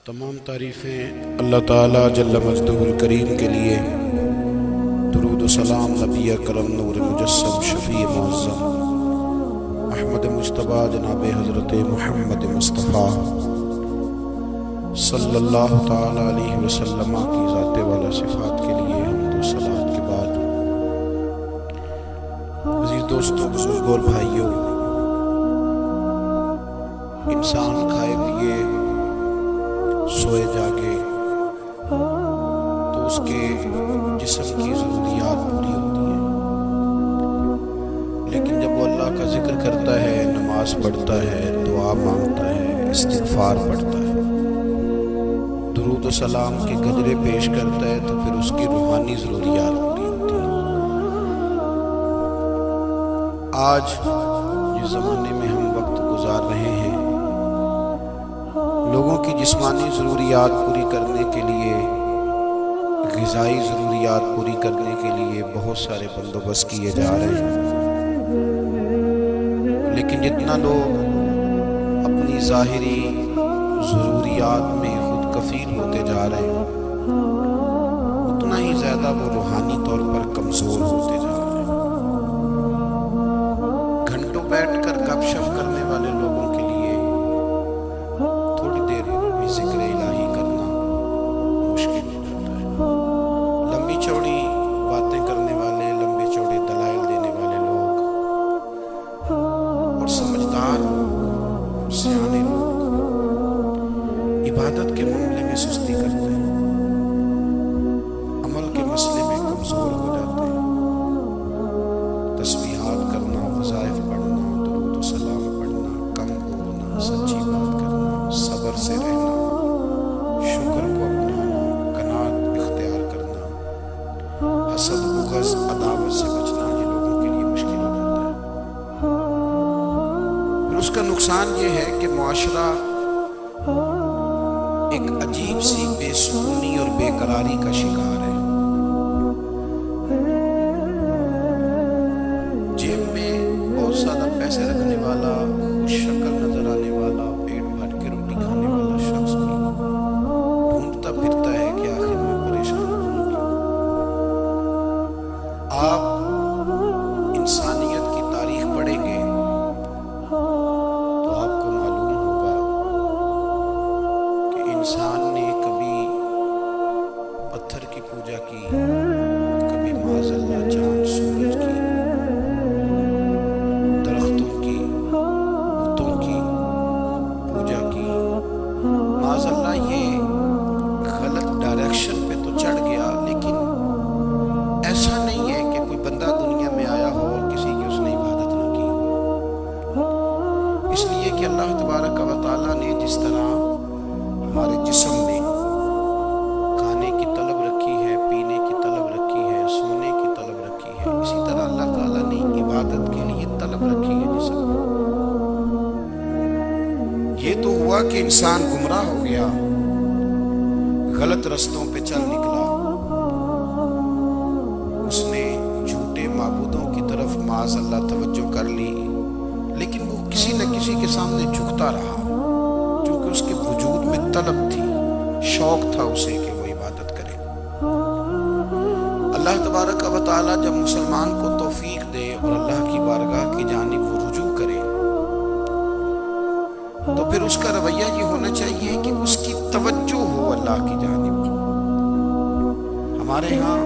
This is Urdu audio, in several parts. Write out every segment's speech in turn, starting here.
تمام تعریفیں اللہ تعالیٰ جل مجدہ الکریم کے لیے، درود و سلام نبی اکرم نور مجسم شفیع معظم احمد مجتبیٰ جناب حضرت محمد مصطفیٰ صلی اللہ تعالیٰ علیہ وسلم کی ذات والا صفات کے لیے حمد و صلوات کے بعد، عزیز دوستوں، بزرگوں اور بھائیوں، انسان کھائے پیے سوئے جاگے تو اس کے جسم کی ضروریات پوری ہوتی ہیں، لیکن جب وہ اللہ کا ذکر کرتا ہے، نماز پڑھتا ہے، دعا مانگتا ہے، استغفار پڑھتا ہے، درود و سلام کے گجرے پیش کرتا ہے، تو پھر اس کی روحانی ضروریات پوری ہوتی ہیں۔ آج جس زمانے میں ہم وقت گزار رہے ہیں، لوگوں کی جسمانی ضروریات پوری کرنے کے لیے، غذائی ضروریات پوری کرنے کے لیے بہت سارے بندوبست کیے جا رہے ہیں، لیکن جتنا لوگ اپنی ظاہری ضروریات میں خود کفیل ہوتے جا رہے ہیں، اتنا ہی زیادہ وہ روحانی طور پر کمزور ہوتے جا رہے ہیں۔ گھنٹوں بیٹھ کر گپ شپ کرنے والے لوگوں کے لیے ذکر الہی کرنا مشکل ہو جاتا ہے۔ لمبی چوڑی باتیں کرنے والے، لمبے چوڑے دلائل دینے والے لوگ اور سمجھدار سیانے لوگ عبادت کے معاملے میں سستی کرتے ہیں، عمل کے مسئلے میں کمزور ہو جاتے ہیں۔ تسبیحات کرنا، وظائف پڑھنا، درود و سلام پڑھنا، کم بولنا، سچی بات کرنا، صبر سے رہنا، شکر کو اپنانا، قناعت اختیار کرنا، حسد، بغض، عداوت سے بچنا، یہ لوگوں کے لیے مشکل ہو جاتا ہے۔ پھر اس کا نقصان یہ ہے کہ معاشرہ ایک عجیب سی بے سکونی اور بے قراری کا شکار ہے۔ جیب میں بہت زیادہ پیسے رکھنے والا، خوش شکل نظر آنے والا، پیٹ بھر کے روٹی کھانے والا شخص بھی ڈھونڈتا پھرتا ہے کہ آخر میں پریشان ہوں کیوں۔ آپ انسانیت کی تاریخ پڑھیں گے تو آپ کو معلوم ہوگا کہ انسان نے کبھی پتھر کی پوجا کی، کبھی معاذ اللہ چاند سورج کی، درختوں کی، بتوں کی پوجا کی۔ معاذ اللہ یہ غلط ڈائریکشن پہ تو چڑھ گیا، لیکن ایسا نہیں ہے کہ کوئی بندہ دنیا میں آیا ہو اور کسی کی اس نے عبادت نہ کی ہو۔ اس لیے کہ اللہ تبارک و تعالیٰ نے جس طرح ہمارے جسم میں کھانے کی طلب رکھی ہے، پینے کی طلب رکھی ہے، سونے کی طلب رکھی ہے، اسی طرح اللہ تعالیٰ نے عبادت کے لیے طلب رکھی ہے جسم میں۔ یہ تو ہوا کہ انسان گمراہ ہو گیا، غلط رستوں پہ چل نکلا، اس نے جھوٹے معبودوں کی طرف معاذ اللہ توجہ کر لی، لیکن وہ کسی نہ کسی کے سامنے جھکتا رہا، کیونکہ اس کے وجود میں طلب تھی، شوق تھا اسے کہ وہ عبادت کرے۔ اللہ تبارک و تعالیٰ جب مسلمان کو توفیق دے اور اللہ کی بارگاہ کی جانب وہ رجوع کرے، تو پھر اس کا رویہ یہ ہونا چاہیے کہ اس کی توجہ ہو اللہ کی جانب۔ ہمارے ہاں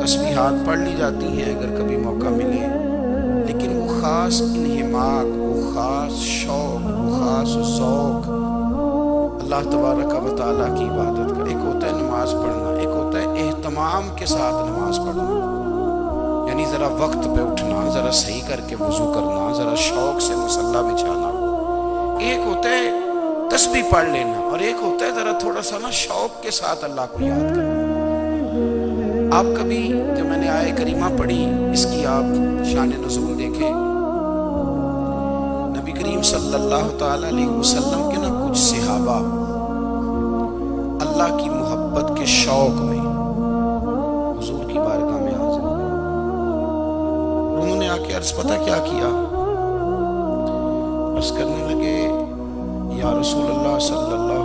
تسبیحات پڑھ لی جاتی ہیں اگر کبھی موقع ملے، لیکن وہ خاص انہماک، وہ خاص شوق، وہ خاص ذوق اللہ تبارک و تعالیٰ کی عبادت کا۔ ایک ہوتا ہے نماز پڑھنا، ایک ہوتا ہے اہتمام کے ساتھ نماز پڑھنا، یعنی ذرا وقت پہ اٹھنا، ذرا صحیح کر کے وضو کرنا، ذرا شوق سے مصلی بچھانا۔ ایک ہوتا ہے تسبیح پڑھ لینا، اور ایک ہوتا ہے ذرا تھوڑا سا نا شوق کے ساتھ اللہ کو یاد کرنا۔ آپ کبھی جب میں نے آیت کریمہ پڑھی، اس کی آپ شان نزول دیکھیں، نبی کریم صلی اللہ تعالی علیہ وسلم کے نا کچھ صحابہ اللہ کی محبت کے شوق میں حضور کی بارگاہ میں حاضر ہوئے۔ انہوں نے آ کے عرض پتہ کیا کیا؟ عرض کرنے لگے، یا رسول اللہ صلی اللہ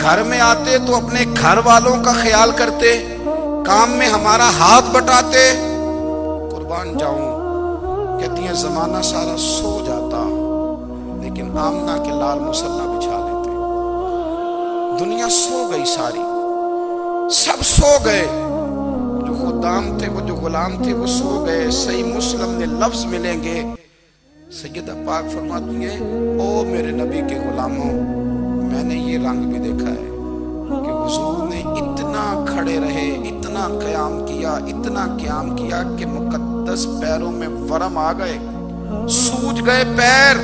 گھر میں آتے تو اپنے گھر والوں کا خیال کرتے، کام میں ہمارا ہاتھ بٹاتے۔ قربان جاؤں، کہتی ہیں زمانہ سارا سو جاتا لیکن آمنہ کے لال مصلی بچھا لیتے۔ دنیا سو گئی، ساری سب سو گئے، جو خدام تھے، وہ جو غلام تھے، وہ سو گئے۔ صحیح مسلم میں لفظ ملیں گے، سیدہ پاک فرماتی ہیں او میرے نبی کے غلاموں، میں نے یہ رنگ بھی دیکھا ہے کہ حضور نے اتنا کھڑے رہے، اتنا قیام کیا، اتنا قیام کیا کہ مقدس پیروں میں ورم آ گئے، سوج گئے پیر،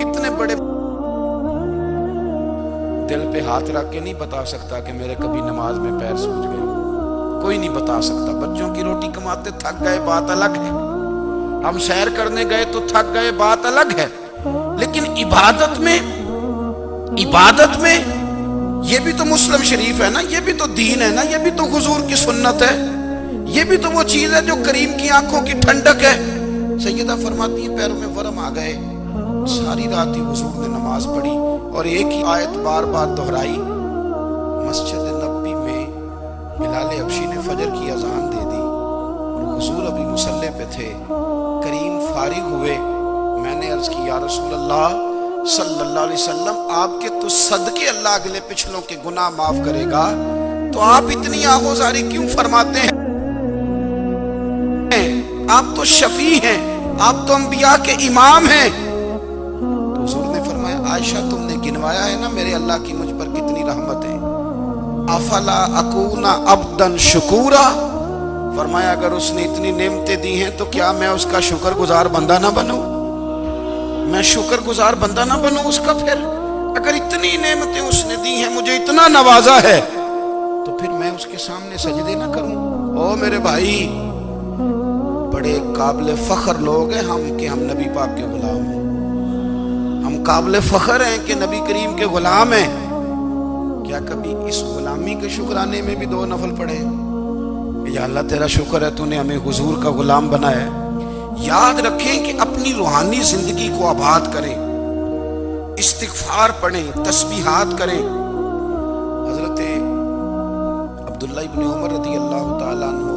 اتنے بڑے۔ دل پہ ہاتھ رکھ کے نہیں بتا سکتا کہ میرے کبھی نماز میں پیر سوج گئے، کوئی نہیں بتا سکتا۔ بچوں کی روٹی کماتے تھک گئے، بات الگ ہے، ہم سیر کرنے گئے تو تھک گئے، بات الگ ہے، لیکن عبادت میں یہ بھی تو مسلم شریف ہے نا، یہ بھی تو دین ہے نا، یہ بھی تو حضور کی سنت ہے، یہ بھی تو وہ چیز ہے جو کریم کی آنکھوں کی ٹھنڈک ہے۔ سیدہ فرماتی ہیں پیروں میں ورم آ گئے، ساری رات ہی حضور نے نماز پڑھی اور ایک ہی آیت بار بار دہرائی۔ مسجد نبوی میں بلال حبشی نے فجر کی اذان دے دی اور حضور ابھی مصلی پہ تھے، کریم فارغ ہوئے۔ میں نے عرض کی یا رسول اللہ صلی اللہ علیہ وسلم، آپ کے تو صدقے اللہ اگلے پچھلوں کے گناہ معاف کرے گا، تو آپ اتنی آہوزاری کیوں فرماتے ہیں؟ آپ تو شفیع ہیں، آپ تو انبیاء کے امام ہیں۔ تو حضور نے فرمایا عائشہ تم نے گنوایا ہے نا میرے اللہ کی مجھ پر کتنی رحمت ہے، افلا اکون عبدا شکورا، فرمایا اگر اس نے اتنی نعمتیں دی ہیں تو کیا میں اس کا شکر گزار بندہ نہ بنوں؟ میں شکر گزار بندہ نہ بنوں اس کا؟ پھر اگر اتنی نعمتیں اس نے دی ہیں، مجھے اتنا نوازا ہے، تو پھر میں اس کے سامنے سجدے نہ کروں؟ او میرے بھائی، بڑے قابل فخر لوگ ہیں ہم کہ ہم نبی پاک کے غلام ہیں، ہم قابل فخر ہیں کہ نبی کریم کے غلام ہیں۔ کیا کبھی اس غلامی کے شکرانے میں بھی دو نفل پڑھے؟ یا اللہ تیرا شکر ہے تو نے ہمیں حضور کا غلام بنایا ہے۔ یاد رکھیں کہ اپنی روحانی زندگی کو آباد کریں، استغفار پڑھیں، تسبیحات کریں۔ حضرت عبداللہ ابن عمر رضی اللہ تعالیٰ عنہ،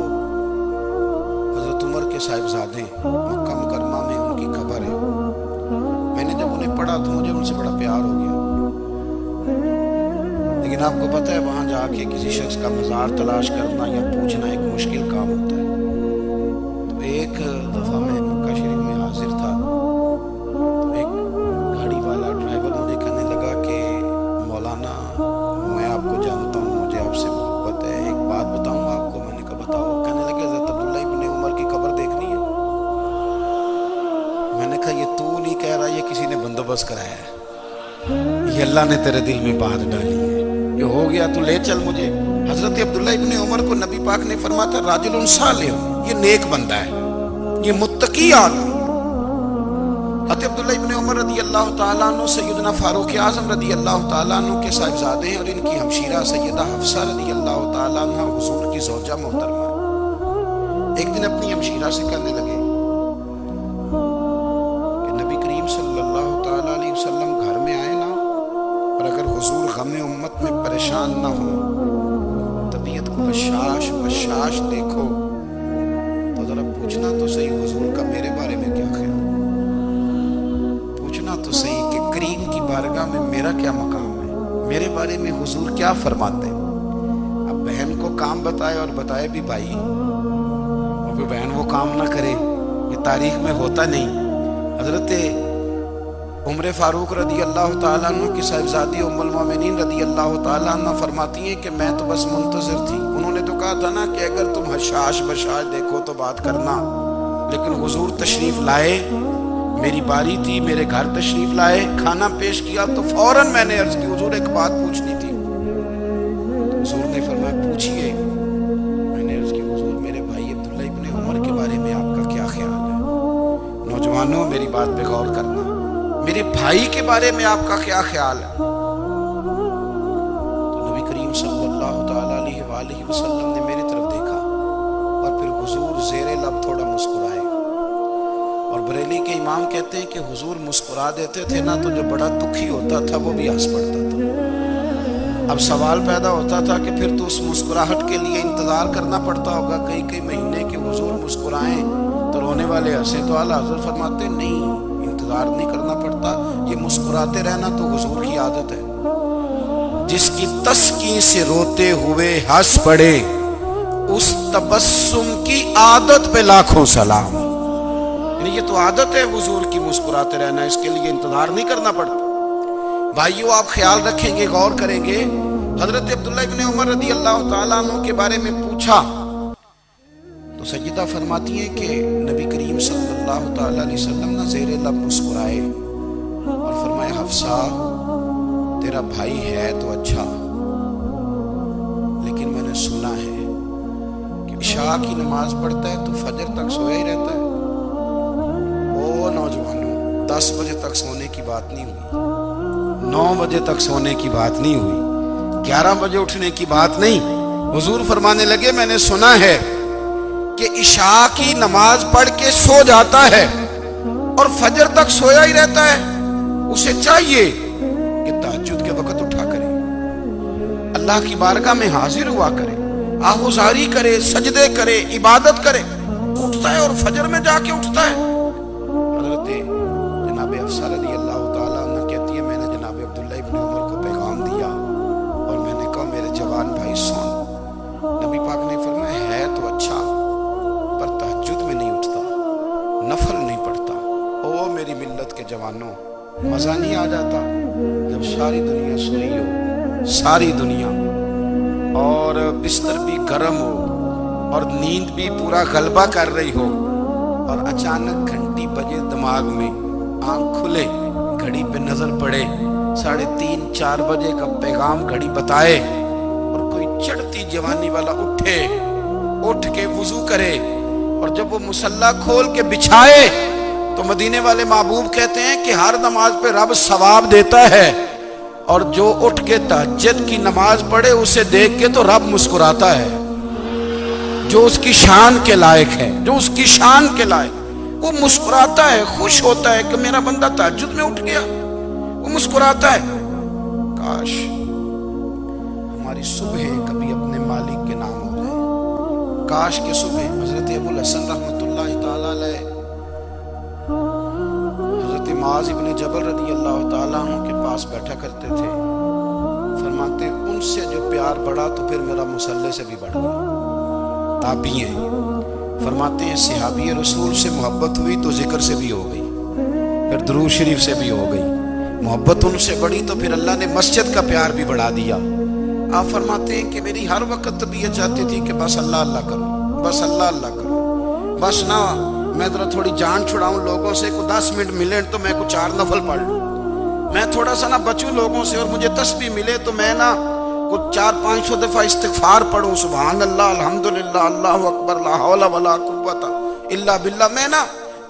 حضرت عمر کے صاحبزادے، مکہ مکرمہ میں ان کی قبر ہے۔ میں نے جب انہیں پڑھا تو مجھے ان سے بڑا پیار ہو گیا، لیکن آپ کو پتہ ہے وہاں جا کے کسی شخص کا مزار تلاش کرنا یا پوچھنا ایک مشکل کام ہوتا ہے۔ تو ایک دفعہ میں مکہ شریف میں حاضر تھا، تو ایک گاڑی والا ڈرائیور مجھے کہنے لگا کہ مولانا میں آپ کو جانتا ہوں، مجھے آپ سے محبت ہے، ایک بات بتاؤں آپ کو؟ میں نے کہا بتاؤ۔ کہنے لگے حضرت عبداللہ ابن عمر کی قبر دیکھنی ہے۔ میں نے کہا یہ تو نہیں کہہ رہا، یہ کسی نے بندوبست کرایا ہے، یہ اللہ نے تیرے دل میں بات ڈالی ہے، یہ ہو گیا تو لے چل مجھے۔ حضرت عبداللہ ابن عمر کو نبی پاک نے فرمایا تھا راجل صالح، یہ نیک بندہ ہے، یہ متقی آدمی۔ حضرت عبداللہ ابن عمر رضی اللہ تعالیٰ عنہ سیدنا فاروق اعظم رضی اللہ تعالیٰ عنہ کے صاحبزادے ہیں، اور ان کی ہمشیرہ سیدہ حفصہ رضی اللہ تعالیٰ عنہ حضور کی زوجہ محترمہ۔ ایک دن اپنی ہمشیرہ سے کہنے لگے کہ نبی کریم صلی اللہ تعالیٰ علیہ وسلم گھر میں آئے نا، اور اگر حضور غم امت میں پریشان نہ ہو، طبیعت کو بشاش دیکھو، تو ذرا پوچھنا تو صحیح حضور کا میرے بارے میں کیا خیال، پوچھنا تو صحیح کہ کریم کی بارگاہ میں میرا کیا مقام ہے، میرے بارے میں حضور کیا فرماتے ہیں۔ اب بہن کو کام بتائے، اور بتائے بھی بھائی، اور پھر بہن وہ کام نہ کرے، یہ تاریخ میں ہوتا نہیں۔ حضرت عمر فاروق رضی اللہ تعالیٰ عنہ کی صاحبزادی ام المومنین رضی اللہ تعالیٰ عنہ فرماتی ہیں کہ میں تو بس منتظر تھی، انہوں نے تو کہا تھا نا کہ اگر تم حشاش بشاش دیکھو تو بات کرنا، لیکن حضور تشریف لائے، میری باری تھی، میرے گھر تشریف لائے، کھانا پیش کیا تو فوراً میں نے عرض کی حضور ایک بات پوچھنی تھی۔ تو حضور نے فرمایا پوچھئے۔ میں نے عرض کی حضور میرے بھائی عبداللہ ابن عمر کے بارے میں آپ کا کیا خیال ہے؟ نوجوانوں میری بات پہ غور کرنا، میرے بھائی کے بارے میں آپ کا کیا خیال ہے؟ تو نبی کریم صلی اللہ تعالیٰ علیہ وآلہ وسلم نے میری طرف دیکھا، اور پھر حضور زیر لب تھوڑا مسکرائے، اور بریلی کے امام کہتے ہیں کہ حضور مسکرا دیتے تھے نا تو جو بڑا دکھی ہوتا تھا وہ بھی ہنس پڑتا تھا۔ اب سوال پیدا ہوتا تھا کہ پھر تو اس مسکراہٹ کے لیے انتظار کرنا پڑتا ہوگا کئی کئی مہینے کہ حضور مسکرائیں تو رونے والے ہنسے، تو اعلیٰ حضرت فرماتے نہیں، انتظار نہیں کرنا پڑتا، یہ مسکراتے رہنا تو حضور کی عادت ہے۔ جس کی تسکین سے روتے ہوئے ہنس پڑے، اس تبسم کی عادت پہ لاکھوں سلام۔ یعنی یہ تو عادت ہے حضور کی مسکراتے رہنا، اس کے لیے انتظار نہیں کرنا پڑتا۔ بھائیو آپ خیال رکھیں گے، غور کریں گے، حضرت عبداللہ ابن عمر رضی اللہ تعالیٰ عنہ کے بارے میں پوچھا تو سیدہ فرماتی ہیں کہ نبی کریم صلی اللہ تعالیٰ علیہ وسلم نے زیر لب مسکرائے اور فرمایا حفصہ تیرا بھائی ہے تو اچھا، لیکن میں نے سنا ہے کہ عشاء کی نماز پڑھتا ہے تو فجر تک سویا ہی رہتا ہے۔ او نوجوانوں، 10 بجے تک سونے کی بات نہیں ہوئی، 9 بجے تک سونے کی بات نہیں ہوئی، 11 بجے اٹھنے کی بات نہیں۔ حضور فرمانے لگے میں نے سنا ہے کہ عشاء کی نماز پڑھ کے سو جاتا ہے اور فجر تک سویا ہی رہتا ہے، اسے چاہیے کہ تہجد کے وقت اٹھا کرے، اللہ کی بارگاہ میں حاضر ہوا کرے، آہوزاری کرے، سجدے کرے، عبادت کرے، اٹھتا ہے اور فجر میں جا کے اٹھتا ہے۔ حضرت جناب حفصہ رضی اللہ تعالیٰ عنہ کہتی ہے میں نے جناب عبداللہ ابن عمر کو پیغام دیا اور میں نے کہا میرے جوان بھائی سن، نبی پاک نے فرمایا ہے تو اچھا پر تہجد میں نہیں اٹھتا، نفل نہیں پڑھتا۔ او میری ملت کے جوانوں، مزہ نہیں آ جاتا جب ساری دنیا سوئی ہو، ساری دنیا، اور بستر بھی گرم ہو اور نیند بھی پورا غلبہ کر رہی ہو، اور اچانک گھنٹی بجے دماغ میں، آنکھ کھلے، گھڑی پہ نظر پڑے، 3:30 4 بجے کا پیغام گھڑی بتائے، اور کوئی چڑھتی جوانی والا اٹھ کے وضو کرے، اور جب وہ مصلی کھول کے بچھائے تو مدینے والے محبوب کہتے ہیں کہ ہر نماز پہ رب ثواب دیتا ہے، اور جو اٹھ کے تہجد کی نماز پڑھے اسے دیکھ کے تو رب مسکراتا ہے، جو اس کی شان کے لائق ہے، جو اس کی شان کے لائق، وہ مسکراتا ہے، خوش ہوتا ہے کہ میرا بندہ تہجد میں اٹھ گیا، وہ مسکراتا ہے۔ کاش ہماری صبح کبھی اپنے مالک کے نام ہو جائے، کاش کہ صبح حضرت ابو الحسن رحمۃ اللہ تعالیٰ علیہ حضرت معاذ ابن جبل رضی اللہ تعالیٰ عنہ کے پاس بیٹھا کرتے تھے، فرماتے ان سے جو پیار بڑھا تو پھر میرا مصلی سے بھی بڑھ گیا۔ تابعی ہیں، فرماتے ہیں صحابی رسول سے محبت ہوئی تو ذکر سے بھی ہو گئی، پھر درود شریف سے بھی ہو گئی، محبت ان سے بڑھی تو پھر اللہ نے مسجد کا پیار بھی بڑھا دیا۔ آپ فرماتے ہیں کہ میری ہر وقت طبیعت چاہتی تھی کہ بس اللہ اللہ کرو، بس اللہ اللہ کرو، بس نہ میں ذرا تھوڑی جان چھڑاؤں لوگوں سے، کو 10 منٹ ملے تو میں کو 4 نفل پڑھ لوں، میں تھوڑا سا نہ بچوں لوگوں سے، اور مجھے تسبیح ملے تو میں نہ کو 400-500 دفعہ استغفار پڑھوں، سبحان اللہ، الحمدللہ، اللہ اکبر، لا حول ولا قوت الا باللہ، میں نہ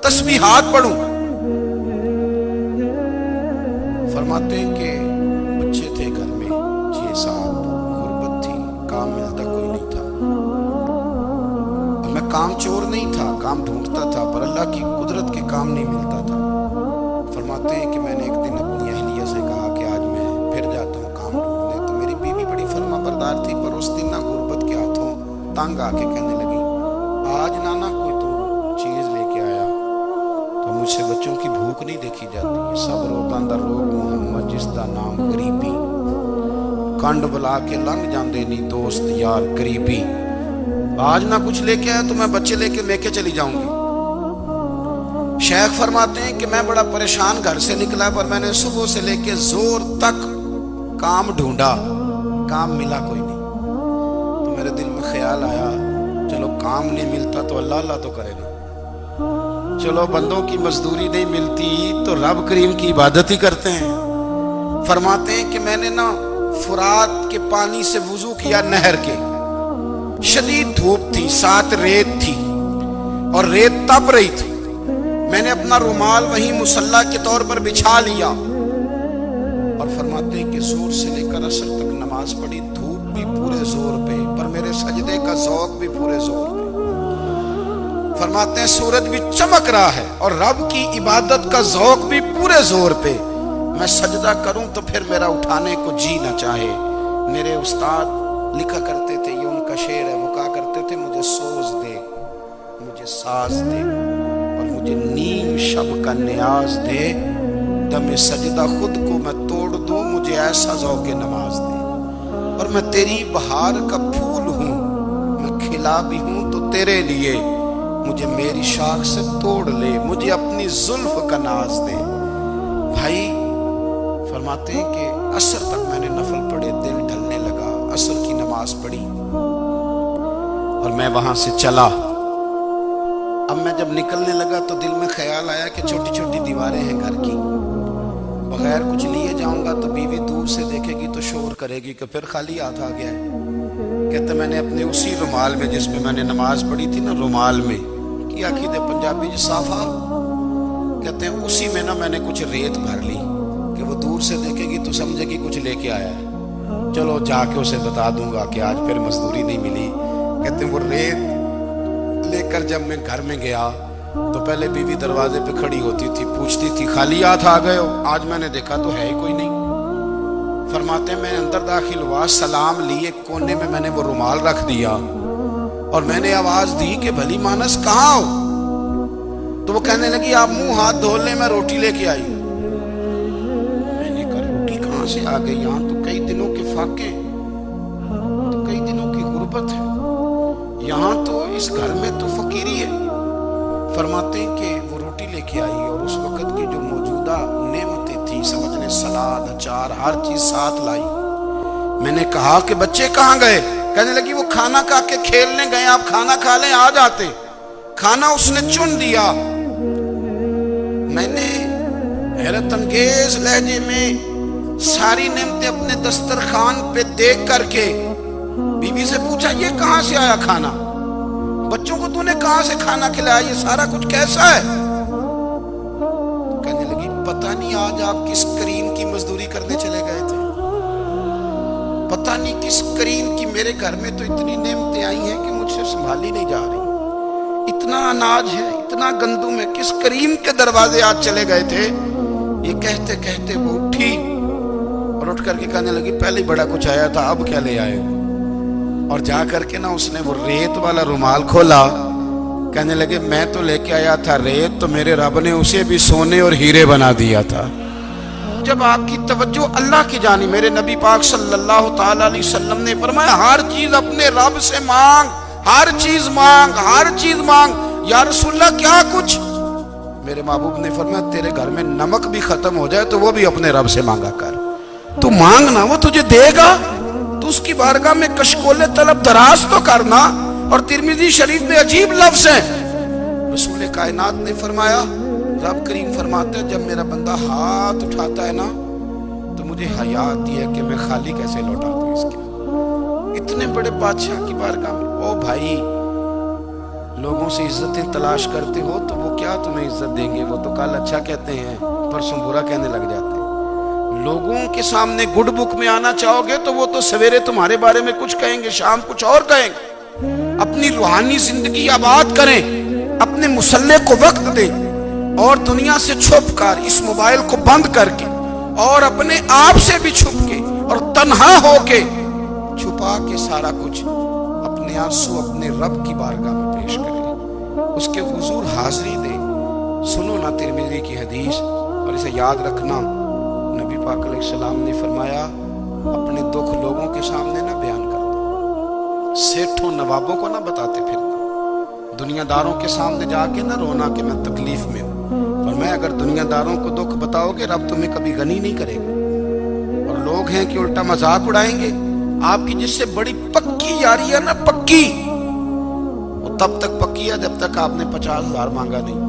تسبیحات پڑھوں۔ فرماتے ہیں کہ بچے تھے گھر میں 6-7، غربت تھی، کام ملتا کوئی نہیں تھا، اور میں کام چور نہیں تھا، کام ڈھونڈتا تھا، پر اللہ کی قدرت کے کام نہیں ملتا تھا۔ فرماتے ہیں کہ میں نے ایک دن اپنی اہلیہ سے کہا کہ آج میں پھر جاتا ہوں کام ڈھونڈنے، تو میری بیوی بڑی فرما بردار تھی، پر اس دن نہ غربت کے ہاتھوں تنگ آ کے کہنے لگی آج نانا کوئی تو چیز لے کے آیا، تو مجھ سے بچوں کی بھوک نہیں دیکھی جاتی، سب روتاں دا روگ محمد جس دا نام غریبی، کنڈ بلا کے لنگ جاندے نہیں دوست یار قریبی، آج نہ کچھ لے کے آیا تو میں بچے لے کے چلی جاؤں گی۔ شیخ فرماتے ہیں کہ میں بڑا پریشان گھر سے نکلا، پر میں نے صبح سے لے کے زور تک کام ڈھونڈا، کام ملا کوئی نہیں، تو میرے دل میں خیال آیا چلو کام نہیں ملتا تو اللہ اللہ تو کرے گا، چلو بندوں کی مزدوری نہیں ملتی تو رب کریم کی عبادت ہی کرتے ہیں۔ فرماتے ہیں کہ میں نے نا فرات کے پانی سے وضو کیا، نہر کے، شدید دھوپ تھی، ساتھ ریت تھی اور ریت تپ رہی تھی، میں نے اپنا رومال وہیں مصلی کے طور پر بچھا لیا، اور فرماتے ہیں کہ زور سے لے کر عصر تک نماز پڑھی، دھوپ بھی پورے زور پہ، پر میرے سجدے کا ذوق بھی پورے زور پہ۔ فرماتے ہیں سورج بھی چمک رہا ہے اور رب کی عبادت کا ذوق بھی پورے زور پہ، میں سجدہ کروں تو پھر میرا اٹھانے کو جی نہ چاہے، میرے استاد لکھا کرتے تھے، یہ ان کا شعر ہے، وہ کہا کرتے تھے مجھے سوز دے، مجھے ساز دے، اور مجھے نیم شب کا نیاز دے، دم سجدہ خود کو میں توڑ دوں، مجھے ایسا ذوق نماز دے۔ اور میں تیری بہار کا پھول ہوں، میں کھلا بھی ہوں تو تیرے لیے، مجھے میری شاخ سے توڑ لے، مجھے اپنی زلف کا ناز دے۔ بھائی فرماتے ہیں کہ عصر تک میں نے نفل پڑھے، دل ڈھلنے لگا، عصر کی نماز پڑھی اور میں وہاں سے چلا۔ اب میں جب نکلنے لگا تو دل میں خیال آیا کہ چھوٹی چھوٹی دیواریں ہیں گھر کی، بغیر کچھ لیے جاؤں گا تو بیوی دور سے دیکھے گی تو شور کرے گی کہ پھر خالی ہاتھ آ گیا ہے۔ کہتے میں نے اپنے اسی رومال میں جس میں میں نے نماز پڑھی تھی نا، رومال میں کیا عقیدے پنجابی جو صافہ کہتے ہیں، اسی میں نا میں نے کچھ ریت بھر لی کہ وہ دور سے دیکھے گی تو سمجھے گی کچھ لے کے آیا ہے، چلو جا کے اسے بتا دوں گا کہ آج پھر مزدوری نہیں ملی۔ کہتے ہیں وہ ریت لے کر جب میں گھر میں گیا تو پہلے بیوی دروازے پہ کھڑی ہوتی تھی، پوچھتی تھی خالی ہاتھ آ گئے ہو؟ آج میں نے دیکھا تو ہے ہی کوئی نہیں۔ فرماتے ہیں میں اندر داخل ہوا، سلام لیے، کونے میں نے وہ رومال رکھ دیا اور میں نے آواز دی کہ بھلی مانس کہاں ہو؟ تو وہ کہنے لگی آپ منہ ہاتھ دھو لیں، میں روٹی لے کے آئی۔ میں نے کہا روٹی کہاں سے آ گئی؟ یہاں تو کئی دنوں کے فاقے، تو کئی دنوں کی غربت ہے، یہاں تو اس گھر میں تو فقیری ہے۔ فرماتے ہیں کہ وہ روٹی لے کے آئی اور اس وقت کی جو موجودہ نعمتیں تھیں، سمجھ لیں سلاد، اچار، ہر چیز ساتھ لائی۔ میں نے کہا کہ بچے کہاں گئے؟ کہنے لگی وہ کھانا کھا کے کھیلنے گئے، آپ کھانا کھا لیں آ جاتے۔ کھانا اس نے چن دیا۔ میں نے حیرت انگیز لہجے میں ساری نعمتیں اپنے دسترخوان پہ دیکھ کر کے بیوی سے پوچھا یہ کہاں سے آیا کھانا؟ بچوں کو تو نے کہاں سے کھانا کھلایا؟ یہ سارا کچھ کیسا ہے؟ کہنے لگی پتہ نہیں آج آپ کس کریم کی مزدوری کرنے چلے گئے تھے، پتہ نہیں کس کریم کی، میرے گھر میں تو اتنی نعمتیں آئی ہیں کہ مجھ سے سنبھالی نہیں جا رہی، اتنا اناج ہے، اتنا گندم ہے، کس کریم کے دروازے آج چلے گئے تھے؟ یہ کہتے کہتے وہ اٹھی اور اٹھ کر کے کہنے لگی پہلے بڑا کچھ آیا تھا، اب کیا لے آئے؟ اور جا کر کے نا اس نے وہ ریت والا رومال کھولا، کہنے لگے میں تو لے کے آیا تھا ریت، تو میرے رب نے اسے بھی سونے اور ہیرے بنا دیا تھا۔ جب آپ کی توجہ اللہ کی جانب، میرے نبی پاک صلی اللہ تعالی علیہ وسلم نے فرمایا ہر چیز اپنے رب سے مانگ، ہر چیز مانگ، ہر چیز مانگ۔ یا رسول اللہ کیا کچھ؟ میرے محبوب نے فرمایا تیرے گھر میں نمک بھی ختم ہو جائے تو وہ بھی اپنے رب سے مانگا کر، تو مانگنا وہ تجھے دے گا، تو اس کی بارگاہ میں کشکول طلب دراز تو کرنا۔ اور ترمذی شریف میں عجیب لفظ ہے، رسول کائنات نے فرمایا، رب کریم فرماتے ہیں جب میرا بندہ ہاتھ اٹھاتا ہے نا تو مجھے حیا آتی ہے کہ میں خالی کیسے لوٹا دوں اس کے، اتنے بڑے بادشاہ کی بارگاہ میں۔ او بھائی لوگوں سے عزتیں تلاش کرتے ہو تو وہ کیا تمہیں عزت دیں گے؟ وہ تو کل اچھا کہتے ہیں پرسوں برا کہنے لگ جاتے ہیں۔ لوگوں کے سامنے گڈ بک میں آنا چاہو گے تو وہ تو سویرے تمہارے بارے میں کچھ کہیں گے، شام کچھ اور کہیں گے۔ اپنی روحانی زندگی آباد کریں، اپنے مسلح کو وقت دیں، اور دنیا سے چھپ کر، اس موبائل کو بند کر کے اور اپنے آپ سے بھی چھپ کے اور تنہا ہو کے چھپا کے سارا کچھ اپنے آنسو اپنے رب کی بارگاہ میں پیش کریں، اس کے حضور حاضری دیں۔ سنو نا ترمذی کی حدیث اور اسے یاد رکھنا، نبی پاک علیہ السلام نے فرمایا اپنے دکھ لوگوں کے سامنے نہ بیان کرنا، سیٹھوں نوابوں کو نہ بتاتے پھرنا، دنیا داروں کے سامنے جا کے نہ رونا کہ میں تکلیف میں ہوں۔ اور میں اگر دنیا داروں کو دکھ بتاؤ گے رب تمہیں کبھی غنی نہیں کرے گا، اور لوگ ہیں کہ الٹا مذاق اڑائیں گے۔ آپ کی جس سے بڑی پکی یاری ہے نا، پکی، وہ تب تک پکی ہے جب تک آپ نے 50,000 مانگا نہیں،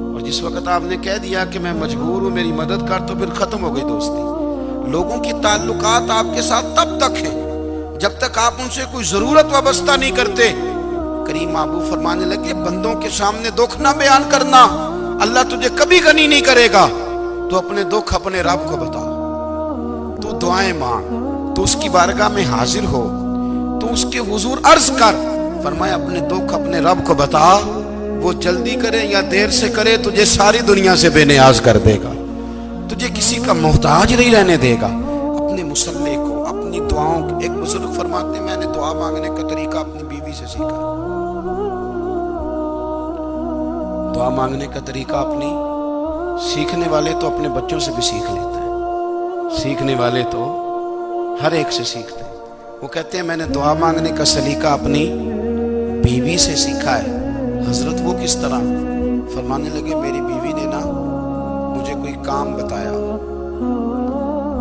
اور جس وقت آپ نے کہہ دیا کہ میں مجبور ہوں میری مدد کر تو پھر ختم ہو گئی دوستی۔ لوگوں کی تعلقات آپ کے ساتھ تب تک ہیں جب تک آپ ان سے کوئی ضرورت وابستہ نہیں کرتے۔ کریم محبوب فرمانے لگے بندوں کے سامنے دکھ نہ بیان کرنا، اللہ تجھے کبھی غنی نہیں کرے گا۔ تو اپنے دکھ اپنے رب کو بتا، تو دعائیں مانگ، تو اس کی بارگاہ میں حاضر ہو، تو اس کے حضور عرض کر۔ فرمایا اپنے دکھ اپنے رب کو بتا، وہ جلدی کرے یا دیر سے کرے تجھے ساری دنیا سے بے نیاز کر دے گا، تجھے کسی کا محتاج نہیں رہنے دے گا۔ اپنے مسلح کو، اپنی دعاؤں کی. ایک بزرگ فرماتے ہیں میں نے دعا مانگنے کا طریقہ اپنی بیوی سے سیکھا. دعا مانگنے کا طریقہ اپنی سیکھنے والے تو اپنے بچوں سے بھی سیکھ لیتے ہیں, سیکھنے والے تو ہر ایک سے سیکھتے ہیں. وہ کہتے ہیں میں نے دعا مانگنے کا سلیقہ اپنی بیوی سے سیکھا ہے. حضرت وہ کس طرح؟ فرمانے لگے میری بیوی نے نا مجھے کوئی کام بتایا,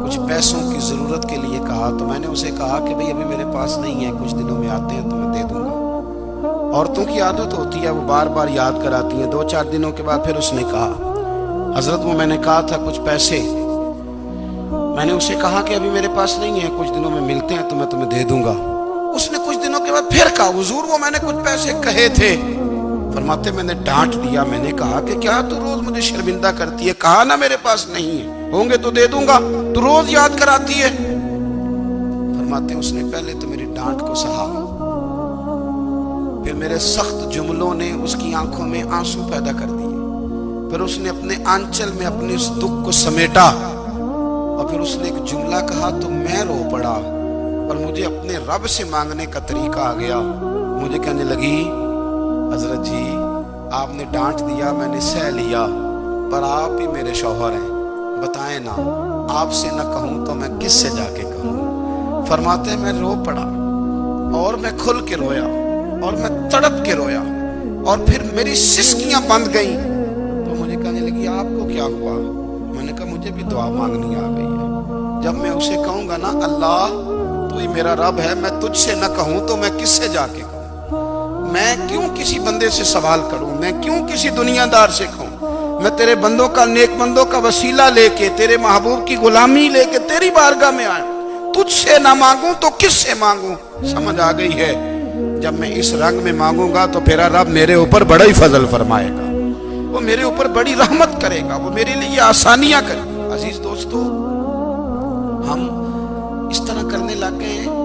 کچھ پیسوں کی ضرورت کے لیے کہا, تو میں نے اسے کہا کہ بھئی ابھی میرے پاس نہیں ہے, کچھ دنوں میں آتے ہیں تو میں دے دوں گا. عورتوں کی عادت ہوتی ہے وہ بار بار یاد کراتی ہیں. 2-4 دنوں کے بعد پھر اس نے کہا حضرت وہ میں نے کہا تھا کچھ پیسے, میں نے اسے کہا کہ ابھی میرے پاس نہیں ہے, کچھ دنوں میں ملتے ہیں تو میں تمہیں دے دوں گا. اس نے کچھ دنوں کے بعد پھر کہا حضور وہ میں نے کچھ پیسے کہے تھے. فرماتے میں نے ڈانٹ دیا, میں نے کہا کہ کیا تو روز مجھے شرمندہ کرتی ہے, کہا نا میرے پاس نہیں ہے, ہوں گے تو دے دوں گا, تو روز یاد کراتی ہے. فرماتے اس نے پہلے تو میری ڈانٹ کو سہا, پھر میرے سخت جملوں نے اس کی آنکھوں میں آنسو پیدا کر دیے, پھر اس نے اپنے آنچل میں اپنے اس دکھ کو سمیٹا, اور پھر اس نے ایک جملہ کہا تو میں رو پڑا, اور مجھے اپنے رب سے مانگنے کا طریقہ آ گیا. مجھے کہنے لگی حضرت جی آپ نے ڈانٹ دیا, میں نے سہ لیا, پر آپ ہی میرے شوہر ہیں, بتائیں نا آپ سے نہ کہوں تو میں کس سے جا کے کہوں. فرماتے ہیں میں رو پڑا, اور میں کھل کے رویا, اور میں تڑپ کے رویا, اور پھر میری سسکیاں بند گئیں. تو مجھے کہنے لگی آپ کو کیا ہوا؟ میں نے کہا مجھے بھی دعا مانگنی آ گئی ہے. جب میں اسے کہوں گا نا اللہ تو ہی میرا رب ہے, میں تجھ سے نہ کہوں تو میں کس سے جا کے کہوں, میں کیوں کسی بندے سے سوال کروں, میں کیوں کسی دنیا دار سے کہوں. میں تیرے بندوں کا, نیک بندوں کا وسیلہ لے کے, تیرے محبوب کی غلامی لے کے تیری بارگاہ میں آیا, تجھ سے نہ مانگوں تو کس سے مانگوں. سمجھ آ گئی ہے, جب میں اس رنگ میں مانگوں گا تو پھر رب میرے اوپر بڑا ہی فضل فرمائے گا, وہ میرے اوپر بڑی رحمت کرے گا, وہ میرے لیے آسانیاں کرے گا. عزیز دوستو, ہم اس طرح کرنے لگ گئے ہیں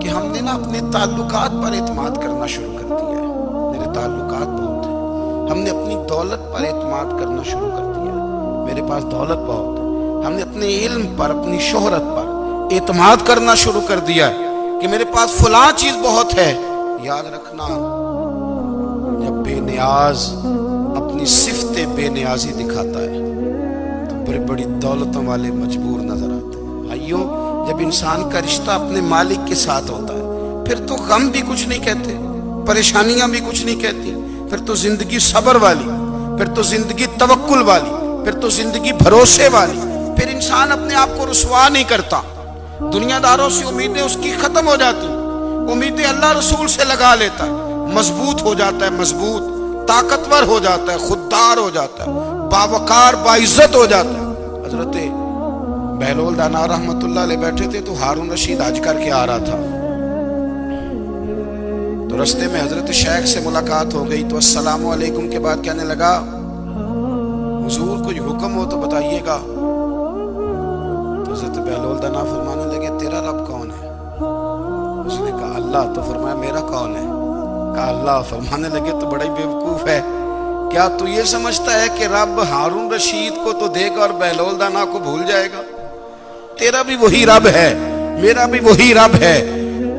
کہ ہم نے نا اپنے تعلقات پر اعتماد کرنا شروع کر دیا ہے. میرے تعلقات بہت ہیں. ہم نے اپنی دولت پر اعتماد کرنا شروع کر دیا ہے, میرے پاس دولت بہت ہے. ہم نے اپنے علم پر, اپنی شہرت پر اعتماد کرنا شروع کر دیا ہے کہ میرے پاس فلاں چیز بہت ہے. یاد رکھنا جب بے نیاز اپنی صفت بے نیازی دکھاتا ہے تو بڑی بڑی دولتوں والے مجبور نظر آتے ہیں. بھائیو جب انسان کا رشتہ اپنے مالک کے ساتھ ہوتا ہے پھر تو غم بھی کچھ نہیں کہتے, پریشانیاں بھی کچھ نہیں کہتی, پھر تو زندگی صبر والی, پھر تو زندگی توکل والی, پھر تو زندگی بھروسے والی. پھر انسان اپنے آپ کو رسوا نہیں کرتا, دنیا داروں سے امیدیں اس کی ختم ہو جاتی, امیدیں اللہ رسول سے لگا لیتا ہے, مضبوط ہو جاتا ہے, مضبوط, طاقتور ہو جاتا ہے, خوددار ہو جاتا ہے, باوقار باعزت ہو جاتا ہے. حضرت بہلول دانا رحمت اللہ علیہ بیٹھے تھے تو ہارون رشید حج کر کے آ رہا تھا, تو رستے میں حضرت شیخ سے ملاقات ہو گئی. تو السلام علیکم کے بعد کہنے لگا حضور کوئی حکم ہو تو بتائیے گا. تو حضرت بہلول دانا فرمانے لگے تیرا رب کون ہے؟ اس نے کہا اللہ. تو فرمایا میرا کون ہے؟ کہا اللہ. فرمانے لگے تو بڑا ہی بیوقوف ہے, کیا تو یہ سمجھتا ہے کہ رب ہارون رشید کو تو دے گا اور بہلول دانا کو بھول جائے گا؟ تیرا بھی وہی رب ہے, میرا بھی وہی رب ہے.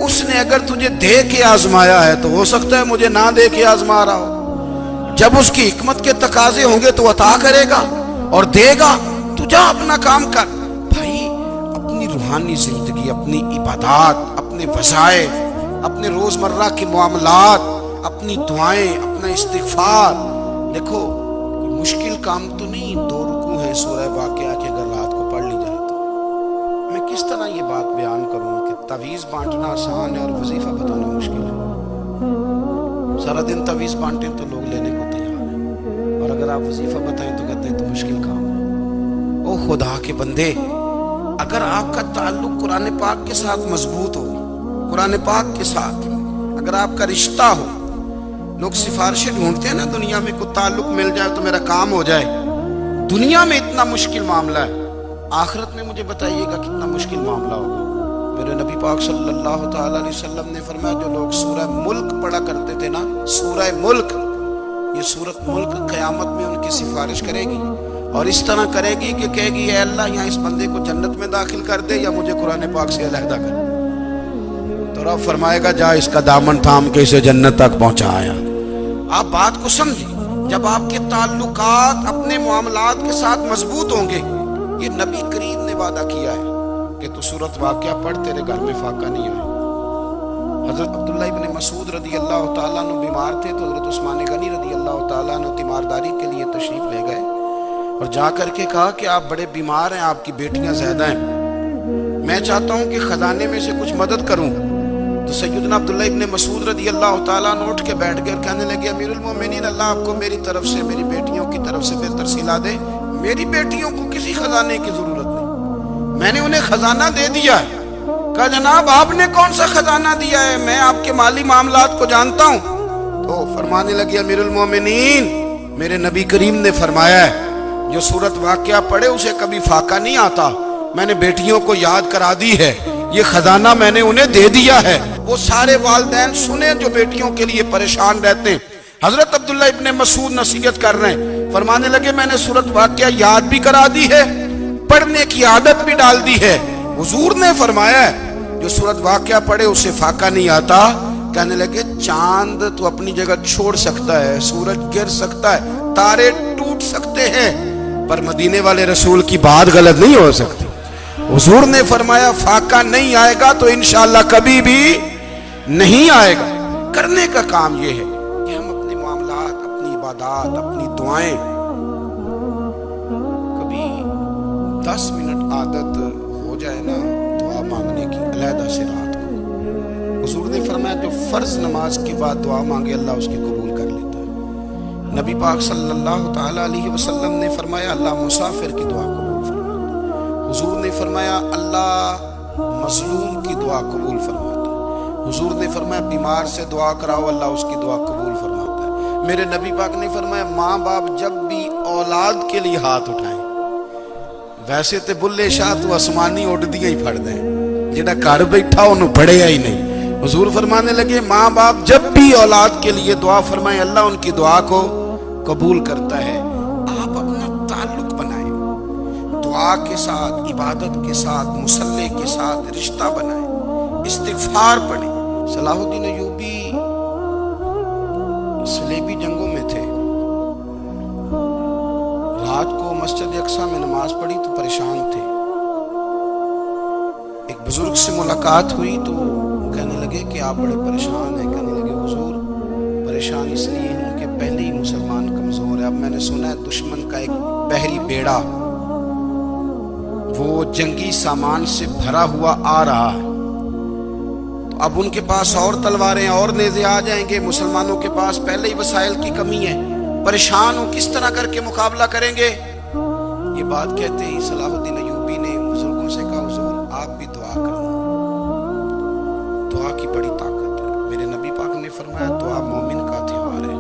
اس نے اگر تجھے دے کے آزمایا ہے تو ہو سکتا ہے مجھے نہ دے کے آزما رہا ہو. جب اس کی حکمت کے تقاضے ہوں گے تو عطا کرے گا اور دے گا. تو جا اپنا کام کر. بھائی اپنی روحانی زندگی, اپنی عبادات, اپنے وظائف, اپنے روزمرہ کے معاملات, اپنی دعائیں, اپنا استغفار. دیکھو مشکل کام تو نہیں, 2 رکوع ہے سورہ واقعہ کے, اگر رات کو پڑھ لی جائے تو. میں کس طرح یہ بات بیان کروں کہ تعویذ بانٹنا آسان ہے اور وظیفہ بتانا مشکل ہے. سارا دن تعویذ بانٹیں تو لوگ لینے کو تیار ہیں, اور اگر آپ وظیفہ بتائیں تو کہتے ہیں تو مشکل کام ہے. او خدا کے بندے, اگر آپ کا تعلق قرآن پاک کے ساتھ مضبوط ہو, قرآن پاک کے ساتھ اگر آپ کا رشتہ ہو, لوگ سفارشیں ڈھونڈتے ہیں نا دنیا میں, کوئی تعلق مل جائے تو میرا کام ہو جائے. دنیا میں اتنا مشکل معاملہ ہے, آخرت میں مجھے بتائیے گا کتنا مشکل معاملہ ہوگا. میرے نبی پاک صلی اللہ تعالی علیہ وسلم نے فرمایا جو لوگ سورہ ملک پڑھا کرتے تھے نا, سورہ ملک, یہ سورت ملک قیامت میں ان کی سفارش کرے گی, اور اس طرح کرے گی کہ کہے گی اے اللہ یہاں اس بندے کو جنت میں داخل کر دے یا مجھے قرآن پاک سے علیحدہ کر. تو رب فرمائے گا جا اس کا دامن تھام کے اسے جنت تک پہنچایا۔ آپ بات کو سمجھیں، جب آپ کے تعلقات اپنے معاملات کے ساتھ مضبوط ہوں گے، یہ نبی کریم نے وعدہ کیا ہے کہ تو سورت واقعہ پڑھ، تیرے گھر میں فاقہ نہیں آئے۔ حضرت عبداللہ ابن مسعود رضی اللہ تعالیٰ عنہ بیمار تھے تو حضرت عثمان غنی رضی اللہ تعالیٰ عنہ تیمارداری کے لیے تشریف لے گئے اور جا کر کے کہا کہ آپ بڑے بیمار ہیں، آپ کی بیٹیاں زیادہ ہیں، میں چاہتا ہوں کہ خزانے میں سے کچھ مدد کروں۔ تو سیدنا عبداللہ ابن مسعود رضی اللہ تعالیٰ عنہ اٹھ کے بیٹھ گئے اور کہنے لگے امیر المومنین، اللہ آپ کو میری طرف سے، میری بیٹیوں کی طرف سے بہتر صلہ دے، میری بیٹیوں کو کسی خزانے کی ضرورت نہیں، میں نے انہیں خزانہ دے دیا ہے۔ کہا جناب آپ نے کون سا خزانہ دیا ہے، میں آپ کے مالی معاملات کو جانتا ہوں۔ تو فرمانے لگے امیر المومنین، میرے نبی کریم نے فرمایا ہے جو سورت واقعہ پڑھے اسے کبھی فاقہ نہیں آتا، میں نے بیٹیوں کو یاد کرا دی ہے، یہ خزانہ میں نے انہیں دے دیا ہے۔ وہ سارے والدین سنیں جو بیٹیوں کے لیے پریشان رہتے ہیں۔ حضرت عبداللہ ابن مسعود نصیحت کر رہے ہیں، فرمانے لگے میں نے سورت واقعہ یاد بھی کرا دی ہے، پڑھنے کی عادت بھی ڈال دی ہے۔ حضور نے فرمایا ہے جو سورت واقعہ پڑھے اسے فاقہ نہیں آتا۔ کہنے لگے چاند تو اپنی جگہ چھوڑ سکتا ہے، سورج گر سکتا ہے، تارے ٹوٹ سکتے ہیں، پر مدینے والے رسول کی بات غلط نہیں ہو سکتی۔ حضور نے فرمایا فاقہ نہیں آئے گا تو انشاءاللہ کبھی بھی نہیں آئے گا۔ کرنے کا کام یہ ہے کہ ہم اپنے معاملات، اپنی عبادات، اپنی دعائیں کبھی 10 منٹ عادت ہو جائے نا دعا مانگنے کی علیحدہ سے رات کو۔ حضور نے فرمایا جو فرض نماز کے بعد دعا مانگے اللہ اس کی قبول کر لیتا ہے۔ نبی پاک صلی اللہ تعالیٰ علیہ وسلم نے فرمایا اللہ مسافر کی دعا قبول فرماتا ہے۔ حضور نے فرمایا اللہ مظلوم کی دعا قبول فرماتا ہے۔ حضور نے فرمایا بیمار سے دعا کراؤ اللہ اس کی دعا قبول فرماتا ہے۔ میرے نبی پاک نے فرمایا ماں باپ جب بھی اولاد کے لیے ہاتھ اٹھائیں، ویسے تے بلے شاہ تو آسمانی اٹھ دیا ہی پھڑ دیں، جڑا گھر بیٹھا انہوں پڑھے ہی نہیں۔ حضور فرمانے لگے ماں باپ جب بھی اولاد کے لیے دعا فرمائیں اللہ ان کی دعا کو قبول کرتا ہے۔ آپ اپنا تعلق بنائیں، دعا کے ساتھ، عبادت کے ساتھ، مصلی کے ساتھ رشتہ بنائیں، استغفار پڑھیں۔ صلاح الدین ایوبی صلیبی جنگوں میں تھے، رات کو مسجد اقصی میں نماز پڑھی تو پریشان تھے۔ ایک بزرگ سے ملاقات ہوئی تو کہنے لگے کہ آپ بڑے پریشان ہیں۔ کہنے لگے حضور پریشان اس لیے ہوں کہ پہلے ہی مسلمان کمزور ہے، اب میں نے سنا ہے دشمن کا ایک بحری بیڑا وہ جنگی سامان سے بھرا ہوا آ رہا ہے، تو اب ان کے پاس اور تلواریں اور نیزے آ جائیں گے، مسلمانوں کے پاس پہلے ہی وسائل کی کمی ہے، پریشان ہوں کس طرح کر کے مقابلہ کریں گے۔ یہ بات کہتے ہی صلاح الدین ایوبی نے بزرگوں سے کہا حضور آپ بھی دعا کرنا، دعا کی بڑی طاقت ہے۔ میرے نبی پاک نے فرمایا دعا مومن کا ہتھیار ہے،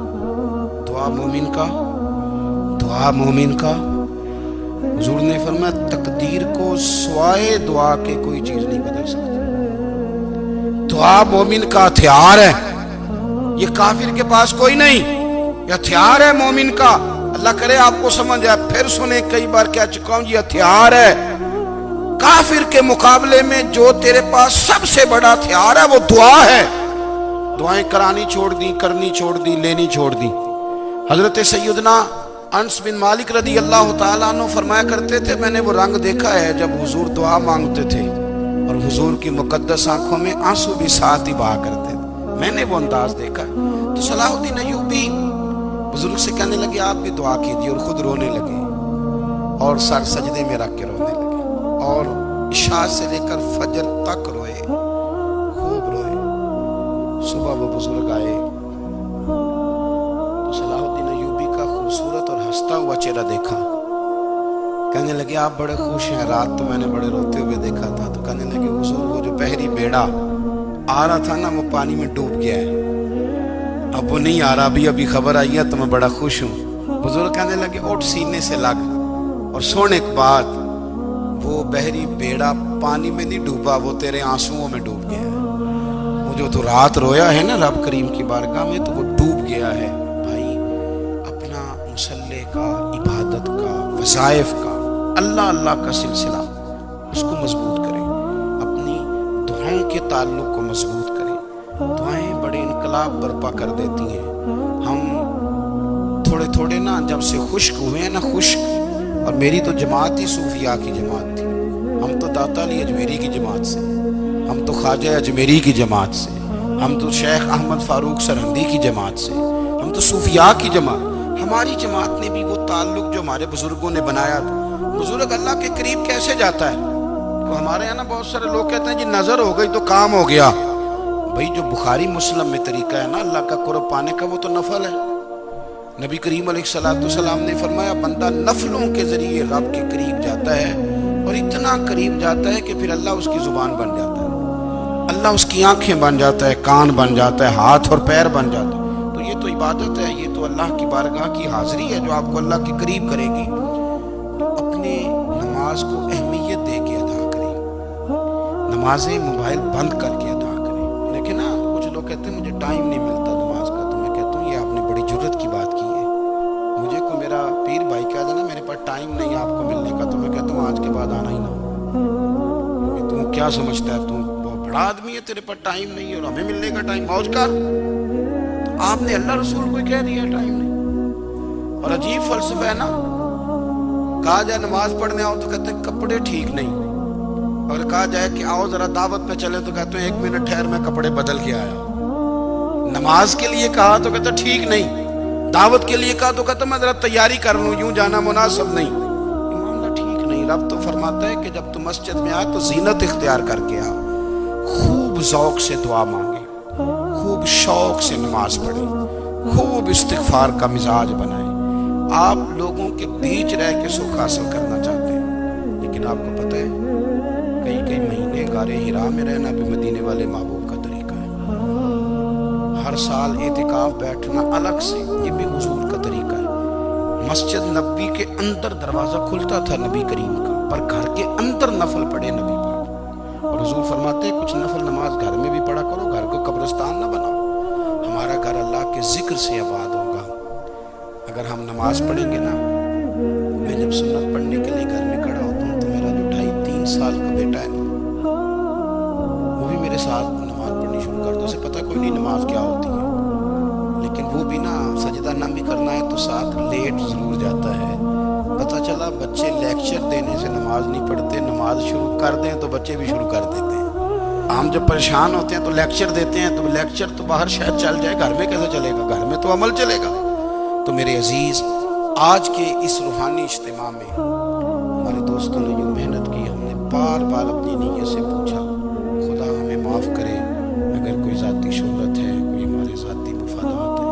دعا مومن کا، دعا مومن کا۔ حضور نے فرمایا تقدیر کو سوائے دعا کے کوئی چیز نہیں بدل سکتی، دعا مومن کا ہتھیار ہے، یہ کافر کے پاس کوئی نہیں، یہ ہتھیار ہے مومن کا۔ اللہ کرے آپ کو سمجھ آئے، پھر سنیں، کئی بار کہہ چکا ہوں یہ ہتھیار ہے۔ کافر کے مقابلے میں جو تیرے پاس سب سے بڑا ہتھیار ہے وہ دعا ہے۔ دعائیں کرانی چھوڑ دی، کرنی چھوڑ دی، لینی چھوڑ دی۔ حضرت سیدنا انس بن مالک رضی اللہ تعالیٰ عنہ فرمایا کرتے تھے میں نے وہ رنگ دیکھا ہے جب حضور دعا مانگتے تھے اور حضور کی مقدس آنکھوں میں آنسو بھی ساتھ ہی بہا کرتے تھے، میں نے وہ انداز دیکھا۔ تو صلاح الدین ایوبی بزرگ سے کہنے لگے آپ بھی دعا کیجیے، اور خود رونے لگے اور سر سجدے میں رکھ کے رونے لگے، اور عشاء سے لے کر فجر تک روئے، خوب روئے۔ صبح وہ بزرگ آئے تو صلاح الدین ایوبی کا خوبصورت اور ہنستا ہوا چہرہ دیکھا، کہنے لگے آپ بڑے خوش ہیں، رات تو میں نے بڑے روتے ہوئے دیکھا تھا۔ تو کہنے لگے حضور وہ جو بحری بیڑا آ رہا تھا نا وہ پانی میں ڈوب گیا ہے، اب وہ نہیں آ رہا، ابھی خبر آئی ہے تو میں بڑا خوش ہوں۔ بزرگ کہنے لگے اٹھ سینے سے لگ، اور سونے کے بعد وہ بحری بیڑا پانی میں نہیں ڈوبا، وہ تیرے آنسوؤں میں ڈوب گیا ہے۔ وہ جو تو رات رویا ہے نا رب کریم کی بارگاہ میں تو وہ ڈوب گیا ہے۔ بھائی اپنا مصلی کا، عبادت کا، وظائف کا، اللہ اللہ کا سلسلہ اس کو مضبوط کریں، اپنی دعاؤں کے تعلق کو مضبوط انقلاب برپا کر دیتی ہیں. ہم تھوڑے تھوڑے نا جب سے خشک ہوئے ہیں نا خشک، اور میری تو جماعت ہی صوفیاء کی جماعت تھی. ہم تو داتا علی اجمیری کی جماعت سے، ہم تو خواجہ اجمیری کی جماعت سے، ہم تو شیخ احمد فاروق سرہندی کی جماعت سے، ہم تو صوفیاء کی جماعت. ہماری جماعت نے بھی وہ تعلق جو ہمارے بزرگوں نے بنایا تھا. بزرگ اللہ کے قریب کیسے جاتا ہے؟ تو ہمارے یہاں نا بہت سارے لوگ کہتے ہیں جی نظر ہو گئی تو کام ہو گیا. بھائی جو بخاری مسلم میں طریقہ ہے نا اللہ کا قرب پانے کا، وہ تو نفل ہے. نبی کریم علیہ السلام نے فرمایا بندہ نفلوں کے ذریعے رب کے قریب جاتا ہے، اور اتنا قریب جاتا ہے کہ پھر اللہ اس کی زبان بن جاتا ہے، اللہ اس کی آنکھیں بن جاتا ہے، کان بن جاتا ہے، ہاتھ اور پیر بن جاتا ہے. تو یہ تو عبادت ہے، یہ تو اللہ کی بارگاہ کی حاضری ہے جو آپ کو اللہ کے قریب کرے گی. تو اپنے نماز کو اہمیت دے کے ادا کریں، نمازیں موبائل بند کر کے ادا کریں. لیکن نا کچھ لوگ کہتے ہیں مجھے ٹائم نہیں ملتا نماز کا. تو میں کہتا ہوں یہ آپ نے بڑی جرت کی بات کی ہے. مجھے کو میرا پیر بھائی کہا جائے نا میرے پاس ٹائم نہیں آپ کو ملنے کا، تو میں کہتا ہوں آج کے بعد آنا ہی نہ. تم کیا سمجھتا ہے تم بہت بڑا آدمی ہے، تیرے پاس ٹائم نہیں ہے اور ہمیں ملنے کا ٹائم، موج کر. تو آپ نے اللہ رسول کو کہہ دیا ٹائم نہیں. اور عجیب فلسفہ ہے نا، کہا جائے نماز پڑھنے آؤ تو کہتے ہیں کپڑے ٹھیک نہیں، اور کہا جائے کہ آؤ ذرا دعوت پہ چلے تو کہتے ہیں 1 منٹ ٹھہر میں کپڑے بدل کے آیا. نماز کے لیے کہا تو کہتے ٹھیک نہیں، دعوت کے لیے کہا تو کہتا میں ذرا تیاری کر لوں، یوں جانا مناسب نہیں. یہ معاملہ ٹھیک نہیں. رب تو فرماتا ہے کہ جب تم مسجد میں آئے تو زینت اختیار کر کے آ، خوب ذوق سے دعا مانگے، خوب شوق سے نماز پڑھیں، خوب استغفار کا مزاج بنائیں. آپ لوگوں کے بیچ رہ کے سکھ حاصل کرنا چاہتے ہیں، لیکن آپ کو پتہ ہے کئی مہینے غار حرا میں رہنا بھی مدینے والے محبوب کا طریقہ ہے. ہر سال اعتکاف بیٹھنا الگ سے، یہ بھی حضور کا طریقہ ہے. مسجد نبوی کے اندر دروازہ کھلتا تھا نبی کریم کا، پر گھر کے اندر نفل پڑھے نبی پاک. اور حضور فرماتے ہیں کچھ نفل نماز گھر میں بھی پڑھا کرو، گھر کو قبرستان نہ بناؤ. ہمارا گھر اللہ کے ذکر سے آباد ہوگا اگر ہم نماز پڑھیں گے نا. میں جب سنت پڑھنے کے لیے گھر میں کھڑا ہوتا ہوں تو میرا جو 2.5-3 سال کا بیٹا ہے نا، وہ بھی میرے ساتھ نماز پڑھنی شروع کر دو. اسے پتہ کوئی نہیں نماز کیا ہوتی ہے، لیکن وہ بھی نا سجدہ نہ بھی کرنا ہے تو ساتھ لیٹ ضرور جاتا ہے. پتہ چلا بچے لیکچر دینے سے نماز نہیں پڑھتے، نماز شروع کر دیں تو بچے بھی شروع کر دیتے ہیں. ہم جب پریشان ہوتے ہیں تو لیکچر دیتے ہیں، تو لیکچر تو باہر شاید چل جائے، گھر میں کیسے چلے گا؟ گھر میں تو عمل چلے گا. تو میرے عزیز، آج کے اس روحانی اجتماع میں ہمارے دوستوں نے جو محنت کی، ہم نے بار بار اپنی نیت سے پوچھا خدا ہمیں معاف کرے اگر کوئی ذاتی شہرت ہے، کوئی ہمارے ذاتی مفادات ہے،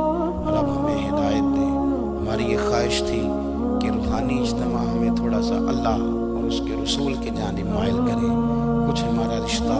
اور اب ہمیں ہدایت دے. ہماری یہ خواہش تھی کہ روحانی اجتماع ہمیں تھوڑا سا اللہ اور اس کے رسول کے جانب مائل کرے. کچھ ہمارا رشتہ